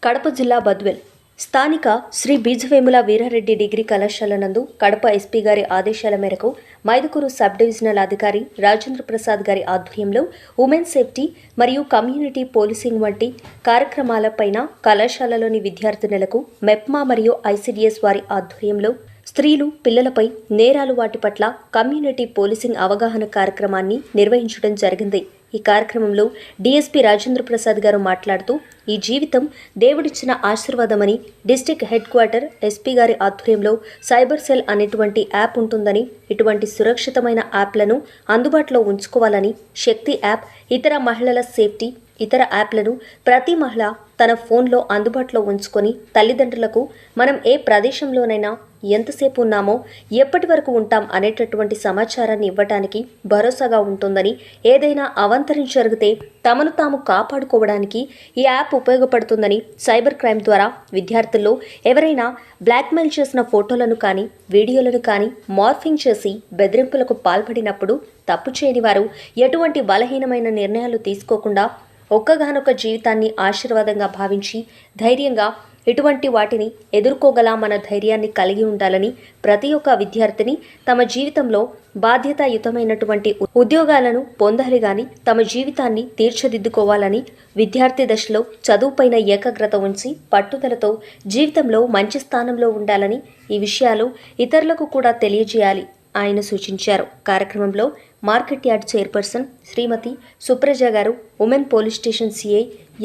కడప జిల్లా బద్వేల్ స్థానిక శ్రీ బీజవేముల వీరారెడ్డి డిగ్రీ కళాశాల నందు కడప ఎస్పీ గారి ఆదేశాల మేరకు మైదుకూరు సబ్ డివిజనల్ అధికారి రాజేంద్ర ప్రసాద్ గారి ఆధ్వర్యంలో ఉమెన్ సేఫ్టీ మరియు కమ్యూనిటీ పోలీసింగ్ వంటి కార్యక్రమాలపైన కళాశాలలోని విద్యార్థినులకు మెప్మా మరియు ఐసిడిఎస్ వారి ఆధ్వర్యంలో స్త్రీలు పిల్లలపై నేరాలు వాటి పట్ల కమ్యూనిటీ పోలీసింగ్ అవగాహన కార్యక్రమాన్ని నిర్వహించడం జరిగింది. ఈ కార్యక్రమంలో డీఎస్పీ రాజేంద్ర ప్రసాద్ గారు మాట్లాడుతూ ఈ జీవితం దేవుడిచ్చిన ఆశీర్వాదమని, డిస్టిక్ హెడ్ క్వార్టర్ ఎస్పీ గారి ఆధ్వర్యంలో సైబర్ సెల్ అనేటువంటి యాప్ ఉంటుందని, ఇటువంటి సురక్షితమైన యాప్లను అందుబాటులో ఉంచుకోవాలని, శక్తి యాప్, ఇతర మహిళల సేఫ్టీ ఇతర యాప్లను ప్రతి మహిళ తన ఫోన్లో అందుబాటులో ఉంచుకొని తల్లిదండ్రులకు మనం ఏ ప్రదేశంలోనైనా ఎంతసేపు ఉన్నామో, ఎప్పటి వరకు ఉంటాం అనేటటువంటి సమాచారాన్ని ఇవ్వటానికి భరోసాగా ఉంటుందని, ఏదైనా అవాంతరం జరిగితే తమను తాము కాపాడుకోవడానికి ఈ యాప్ ఉపయోగపడుతుందని, సైబర్ క్రైమ్ ద్వారా విద్యార్థుల్లో ఎవరైనా బ్లాక్మెయిల్ చేసిన ఫోటోలను కానీ వీడియోలను కానీ మార్ఫింగ్ చేసి బెదిరింపులకు పాల్పడినప్పుడు తప్పు చేయని వారు ఎటువంటి బలహీనమైన నిర్ణయాలు తీసుకోకుండా ఒక్కగానొక్క జీవితాన్ని ఆశీర్వాదంగా భావించి ధైర్యంగా ఇటువంటి వాటిని ఎదుర్కోగల మన ధైర్యాన్ని కలిగి ఉండాలని, ప్రతి ఒక్క విద్యార్థిని తమ జీవితంలో బాధ్యతాయుతమైనటువంటి ఉద్యోగాలను పొందాలి గాని తమ జీవితాన్ని తీర్చిదిద్దుకోవాలని, విద్యార్థి దశలో చదువుపైన ఏకాగ్రత ఉంచి పట్టుదలతో జీవితంలో మంచి స్థానంలో ఉండాలని, ఈ విషయాలు ఇతరులకు కూడా తెలియజేయాలి ఆయన సూచించారు. కార్యక్రమంలో market yard chairperson Shrimati Supraja గారు, women police station CI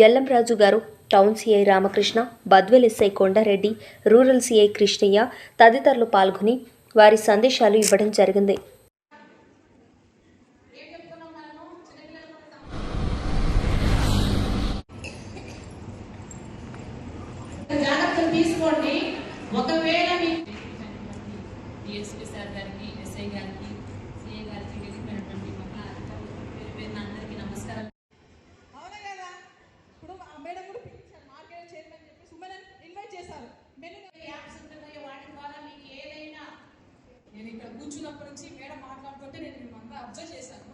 Ellamraju గారు, town CI Ramakrishna, Badvel SI Kondareddy, rural CI Krishnaiah తదితరులు పాల్గొని వారి సందేశాలు ఇవ్వడం జరిగింది. డిఎస్పీ సార్ గారికి, ఎస్ఐ గారికి, సిఐ గారికి, వెళ్ళిపోయినటువంటి మహిళా పేరు అందరికీ నమస్కారం. అవునా కదా? ఇప్పుడు ఆ మేడం కూడా పిలిచారు, మార్కెట్ చైర్మన్ చెప్పి సుమన్ ఇన్వైట్ చేశారు. యాప్స్ ఉంటున్నాయో వాటి ద్వారా మీకు ఏదైనా, నేను ఇక్కడ కూర్చున్నప్పటి నుంచి మేడం మాట్లాడుతుంటే నేను మిమ్మల్ని అబ్జర్వ్ చేశాను.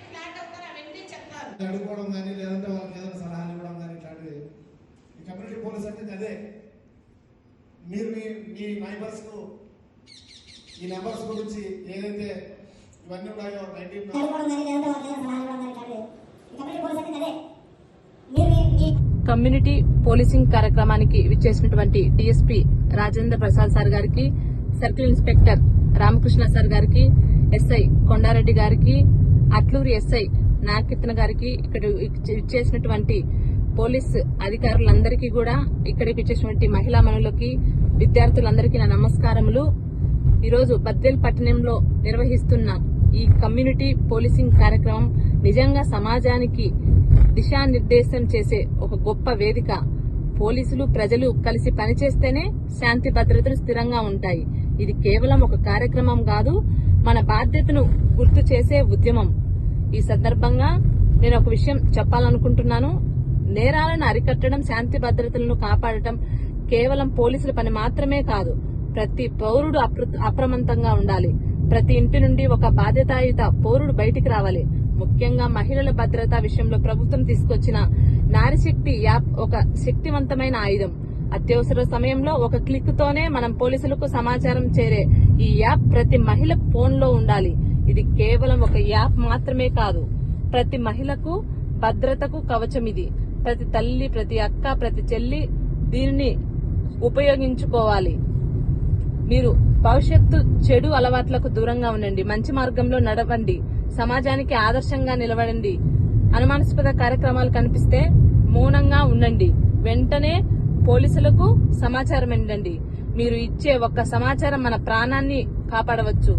ఫ్లాట్ అవుతారు అవన్నీ చెప్తారు. అడుకోవడం కానీ లేదంటే వాళ్ళకి ఏదైనా సలహాలు ఇవ్వడం కానీ ఇట్లాంటివి. ఈ కమ్యూనిటీ పోలీస్ అంటే అదే. మీరు మీ నైబర్స్కు ఈ నెంబర్స్ గురించి ఏదైతే ఇవన్నీ ఉన్నాయో కమ్యూనిటీ పోలీసింగ్ కార్యక్రమానికి విచ్చేసినటువంటి డిఎస్పీ రాజేంద్ర ప్రసాద్ సార్ గారికి, సర్కిల్ ఇన్స్పెక్టర్ రామకృష్ణ సార్ గారికి, ఎస్ఐ కొండారెడ్డి గారికి, అట్లూరి ఎస్ఐ నాగకీర్తన గారికి, ఇక్కడ ఇచ్చేసినటువంటి పోలీస్ అధికారులందరికీ కూడా, ఇక్కడికి ఇచ్చేసినటువంటి మహిళా మనులకి, విద్యార్థులందరికీ నా నమస్కారములు. ఈరోజు బద్వేల్ పట్టణంలో నిర్వహిస్తున్న ఈ కమ్యూనిటీ పోలీసింగ్ కార్యక్రమం నిజంగా సమాజానికి దిశానిర్దేశం చేసే ఒక గొప్ప వేదిక. పోలీసులు ప్రజలు కలిసి పనిచేస్తేనే శాంతి భద్రతలు స్థిరంగా ఉంటాయి. ఇది కేవలం ఒక కార్యక్రమం కాదు, మన బాధ్యతను గుర్తు చేసే ఉద్యమం. ఈ సందర్భంగా నేను ఒక విషయం చెప్పాలనుకుంటున్నాను. నేరాలను అరికట్టడం, శాంతి భద్రతలను కాపాడటం కేవలం పోలీసుల పని మాత్రమే కాదు. ప్రతి పౌరుడు అప్రమత్తంగా ఉండాలి. ప్రతి ఇంటి నుండి ఒక బాధ్యతాయుత పౌరుడు బయటికి రావాలి. ముఖ్యంగా మహిళల భద్రత విషయంలో ప్రభుత్వం తీసుకొచ్చిన నారీశక్తి యాప్ ఒక శక్తివంతమైన ఆయుధం. అత్యవసర సమయంలో ఒక క్లిక్ తోనే మనం పోలీసులకు సమాచారం చేరే ఈ యాప్ ప్రతి మహిళ ఫోన్లో ఉండాలి. ఇది కేవలం ఒక యాప్ మాత్రమే కాదు, ప్రతి మహిళకు భద్రతకు కవచం. ఇది ప్రతి తల్లి, ప్రతి అక్క, ప్రతి చెల్లి దీనిని ఉపయోగించుకోవాలి. మీరు భవిష్యత్తు చెడు అలవాట్లకు దూరంగా ఉండండి, మంచి మార్గంలో నడవండి, సమాజానికి ఆదర్శంగా నిలబడండి. అనుమానాస్పద కార్యక్రమాలు కనిపిస్తే మౌనంగా ఉండండి, వెంటనే పోలీసులకు సమాచారం ఇవ్వండి. మీరు ఇచ్చే ఒక్క సమాచారం మన ప్రాణాన్ని కాపాడవచ్చు.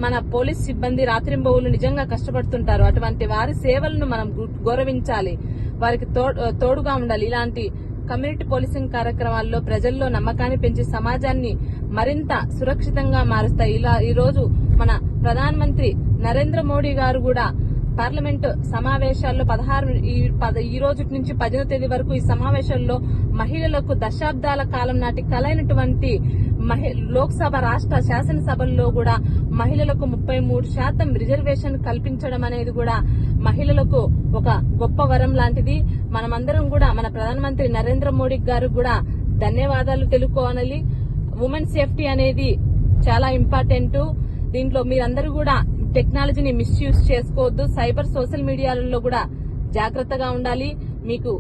మన పోలీస్ సిబ్బంది రాత్రింబవళ్లు నిజంగా కష్టపడుతుంటారు. అటువంటి వారి సేవలను మనం గౌరవించాలి, వారికి తోడుగా ఉండాలి. ఇలాంటి కమ్యూనిటీ పోలీసింగ్ కార్యక్రమాల్లో ప్రజల్లో నమ్మకాన్ని పెంచి సమాజాన్ని మరింత సురక్షితంగా మారుస్తాయి. ఈ రోజు మన ప్రధానమంత్రి నరేంద్ర మోడీ గారు కూడా పార్లమెంటు సమావేశాల్లో ఈ రోజు నుంచి 10వ తేదీ వరకు ఈ సమావేశాల్లో మహిళలకు దశాబ్దాల కాలం నాటి కలైనటువంటి లోక్సభ రాష్ట్ర శాసనసభల్లో కూడా మహిళలకు 33% రిజర్వేషన్ కల్పించడం అనేది కూడా మహిళలకు ఒక గొప్ప వరం లాంటిది. మనమందరం కూడా మన ప్రధానమంత్రి నరేంద్ర మోడీ గారు కూడా ధన్యవాదాలు తెలుపుకోవాలి. ఉమెన్ సేఫ్టీ అనేది చాలా ఇంపార్టెంట్. దీంట్లో మీరందరూ కూడా టెక్నాలజీని మిస్యూజ్ చేసుకోవద్దు. సైబర్ సోషల్ మీడియాలలో కూడా జాగ్రత్తగా ఉండాలి. మీకు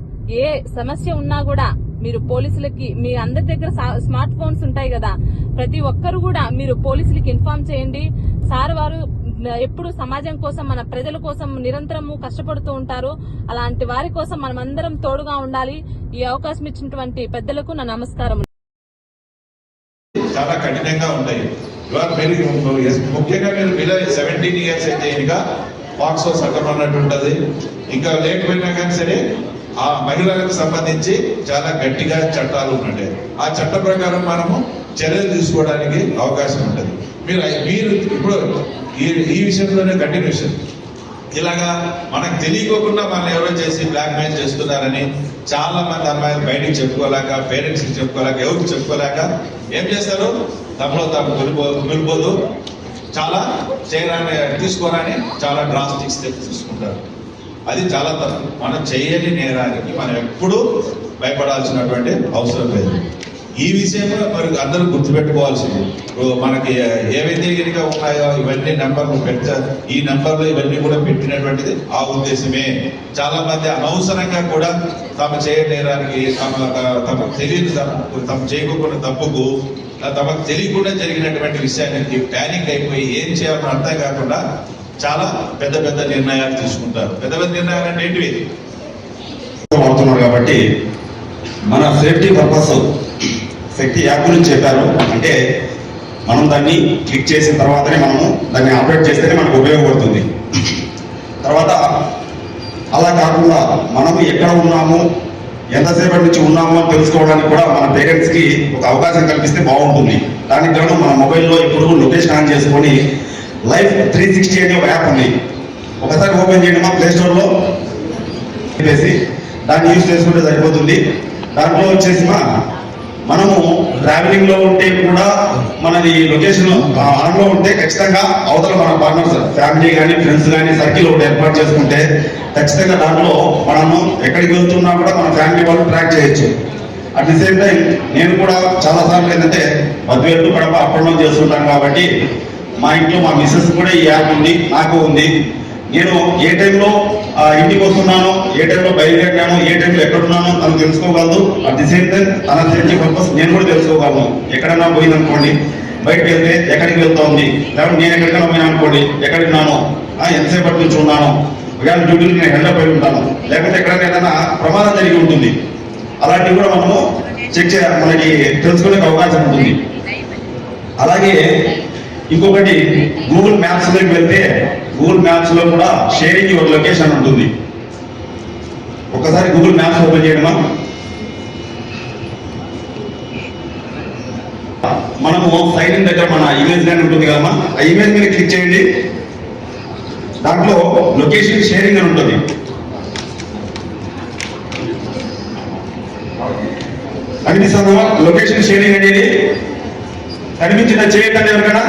ఏ సమస్య ఉన్నా కూడా మీరు పోలీసులకి, మీ అందరి దగ్గర స్మార్ట్ ఫోన్స్ ఉంటాయి కదా, ప్రతి ఒక్కరు కూడా మీరు పోలీసులకి ఇన్ఫార్మ్ చేయండి. సార్ వారు ఎప్పుడు సమాజం కోసం, మన ప్రజల కోసం నిరంతరము కష్టపడుతూ ఉంటారు. అలాంటి వారి కోసం మనమందరం తోడుగా ఉండాలి. ఈ అవకాశం ఇచ్చినటువంటి పెద్దలకు నా నమస్కారం. చాలా కఠినంగా ఉంటాయి. ముఖ్యంగా మీరు బిలో 17 years అయితే ఇంకా పాక్సో చట్టం అన్నట్టు ఉంటుంది. ఇంకా లేకపోయినా కానీ సరే ఆ మహిళలకు సంబంధించి చాలా గట్టిగా చట్టాలు ఉన్నాయి. ఆ చట్ట ప్రకారం మనము చర్యలు తీసుకోవడానికి అవకాశం ఉంటుంది. మీరు ఇప్పుడు ఈ విషయంలోనే కంటిన్యూషన్ ఇలాగా మనకు తెలియకోకుండా మనం ఎవరో చేసి బ్లాక్ మెయిల్ చేస్తున్నారని చాలా మంది అమ్మాయిలు బయటికి చెప్పుకోలేక, పేరెంట్స్ కి చెప్పుకోలేక, ఎవరికి చెప్పుకోలేక ఏం చేస్తారు, తమలో తాము వెళ్ళిపోదు చాలా తీసుకోరని చాలా డ్రాస్టిక్ స్టెప్స్ తీసుకుంటారు. అది చాలా తప్పు. మనం చేయని నేరానికి మనం ఎప్పుడూ భయపడాల్సినటువంటి అవసరం లేదు. ఈ విషయంలో మరి అందరూ గుర్తుపెట్టుకోవాల్సింది, మనకి ఏవైతే కనుక ఉన్నాయో ఇవన్నీ నెంబర్లు ఈ నెంబర్లు ఇవన్నీ కూడా పెట్టినటువంటిది ఆ ఉద్దేశమే. చాలా మంది అనవసరంగా కూడా తమ చేయడానికి తమకు తెలియని తమ చేయకుండా తప్పుకు తమకు తెలియకుండా జరిగినటువంటి విషయానికి ప్యానిక్ అయిపోయి ఏం చేయాలని అర్థం కాకుండా చాలా పెద్ద పెద్ద నిర్ణయాలు తీసుకుంటారు. పెద్ద పెద్ద నిర్ణయాలు అంటే ఏంటివి అవుతున్నారు. కాబట్టి మన సేఫ్టీ పర్పస్ శక్తి యాప్ గురించి చెప్పారు. అంటే మనం దాన్ని క్లిక్ చేసిన తర్వాతనే మనము దాన్ని ఆపరేట్ చేస్తేనే మనకు ఉపయోగపడుతుంది. తర్వాత అలా కాకుండా మనము ఎక్కడ ఉన్నాము, ఎంతసేపటి నుంచి ఉన్నాము అని తెలుసుకోవడానికి కూడా మన పేరెంట్స్ కి ఒక అవకాశం కల్పిస్తే బాగుంటుంది. దానికి గాను మన మొబైల్లో ఇప్పుడు లొకేషన్ ఆన్ చేసుకొని లైఫ్ 360 అనే ఒక యాప్ ఉంది. ఒకసారి ఓపెన్ చేయండి మా ప్లే స్టోర్ లో, చెప్పేసి దాన్ని యూజ్ చేసుకుంటే సరిపోతుంది. దాంట్లో వచ్చేసి మనము ట్రావెలింగ్ లో ఉంటే కూడా మనది లొకేషన్ ఆన్ లో ఉంటే ఖచ్చితంగా అవతల మన పార్ట్నర్స్, ఫ్యామిలీ కానీ ఫ్రెండ్స్ కానీ సర్కిల్ ఒకటి ఏర్పాటు చేసుకుంటే ఖచ్చితంగా దాంట్లో మనము ఎక్కడికి వెళ్తున్నా కూడా మన ఫ్యామిలీ వాళ్ళు ట్రాక్ చేయొచ్చు. అట్ ది సేమ్ టైం నేను కూడా చాలా సార్లు ఏంటంటే మధ్యవేలు కడప అప్పట్లో చేస్తుంటాను. కాబట్టి మా ఇంట్లో మా మిస్సెస్ కూడా ఈ యాప్ ఉంది, నాకు ఉంది. నేను ఏ టైంలో ఇంటికి వస్తున్నాను, ఏ టైంలో బయలుదేరినాను, ఏ టైంలో ఎక్కడున్నాను తను తెలుసుకోగలదు. అట్ ది సేమ్ టైం తన సేఫ్టీ పర్పస్ నేను కూడా తెలుసుకోగలను. ఎక్కడన్నా పోయిందనుకోండి, బయటకు వెళ్తే ఎక్కడికి వెళ్తా ఉంది, లేకపోతే నేను ఎక్కడికైనా పోయినా అనుకోండి ఎక్కడున్నాను, ఎంతసేపటి నుంచి ఉన్నాను, ఒకవేళ డ్యూటీకి నేను హెల్ప్ అయి ఉంటాను, లేకపోతే ఎక్కడైనా ఏదైనా ప్రమాదం జరిగి ఉంటుంది. అలాంటివి కూడా మనము మనకి తెలుసుకునే అవకాశం ఉంటుంది. అలాగే ఇంకొకటి గూగుల్ మ్యాప్స్ లోకి వెళ్తే గూగుల్ మ్యాప్స్ లో కూడా షేరింగ్ యువర్ లొకేషన్ ఉంటుంది. ఒకసారి గూగుల్ మ్యాప్స్ ఓపెన్ చేయడమా, మనము సైన్ ఇన్ దగ్గర మన ఇమేజ్ గానీ ఉంటుంది కదమ్మా, ఆ ఇమేజ్ మీద క్లిక్ చేయండి. దాంట్లో లొకేషన్ షేరింగ్ అని ఉంటుంది. కనిపిస్తుందా లొకేషన్ షేరింగ్ అనేది? కనిపించిందా? చేయకండి ఎవరికైనా.